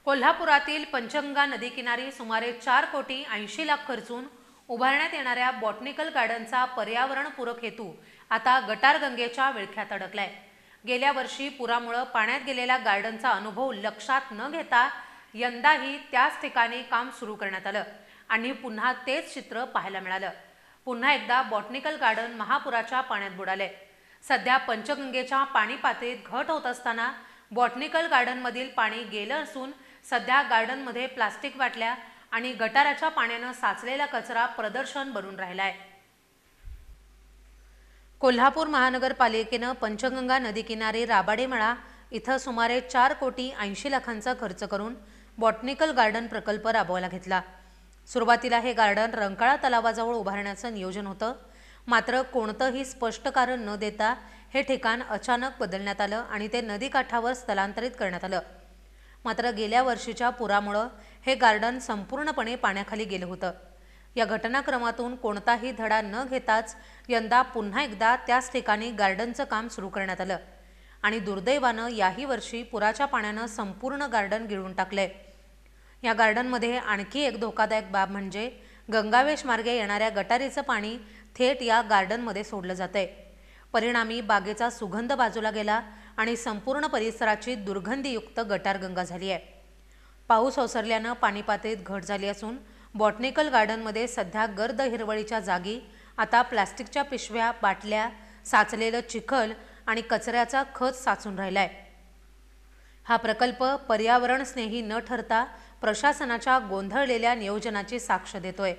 कोल्हापुरातील पंचगंगा नदीकिनारी सुमारे 4 कोटी 80 लाख खर्चून उभारण्यात येणाऱ्या बॉटनिकल गार्डनचा पर्यावरणपूरक हेतू आता गटारगंगेच्या विळख्यात अडकलाय। गेल्या वर्षी पुरामुळे पाण्यात गेलेल्या गार्डनचा अनुभव लक्षात न घेता यंदाही त्याच ठिकाणी काम सुरू करण्यात आलं आणि पुन्हा तेच चित्र पाहायला मिळालं। पुन्हा एकदा बॉटनिकल गार्डन महापुराच्या पाण्यात बुडाले। सध्या पंचगंगेच्या पाणी पातळीत घट होत असताना बॉटनिकल गार्डनमधील पाणी गेलं असून सध्या गार्डनमध्ये प्लास्टिक बाटल्या आणि गटाराच्या पाण्याने साचलेला कचरा प्रदर्शन बनून राहिला आहे। कोल्हापूर महानगरपालिकेने पंचगंगा नदीकिनारी राबाडेमळा इथं सुमारे 4 कोटी 80 लाखांचा खर्च करून बॉटनिकल गार्डन प्रकल्प राबवला घेतला। सुरुवातीला हे गार्डन रंकाळा तलावाजवळ उभारण्याचं नियोजन होतं, मात्र कोणतंही स्पष्ट कारण न देता हे ठिकाण अचानक बदलण्यात आलं आणि ते नदीकाठावर स्थलांतरित करण्यात आलं। मात्र गेल्या वर्षीच्या पुरामुळे हे गार्डन संपूर्णपणे पाण्याखाली गेलं होतं। या घटनाक्रमातून कोणताही धडा न घेताच यंदा पुन्हा एकदा त्याच ठिकाणी गार्डनचं काम सुरू करण्यात आलं आणि दुर्दैवानं याही वर्षी पुराच्या पाण्यानं संपूर्ण गार्डन गिळून टाकलंय। या गार्डनमध्ये आणखी एक धोकादायक बाब म्हणजे गंगावेश मार्गे येणाऱ्या गटारीचं पाणी थेट या गार्डनमध्ये सोडलं जातंय। परिणामी बागेचा सुगंध बाजूला गेला आणि संपूर्ण परिसराची दुर्गंधीयुक्त गटारगंगा झाली आहे। पाऊस ओसरल्यानं पाणी पातळीत घट झाली असून बॉटनिकल गार्डनमध्ये सध्या गर्द हिरवळीच्या जागी आता प्लास्टिकच्या पिशव्या, बाटल्या, साचलेलं चिखल आणि कचऱ्याचा खच साचून राहिलाय। हा प्रकल्प पर्यावरण स्नेही न ठरता प्रशासनाच्या गोंधळलेल्या नियोजनाची साक्ष देतोय।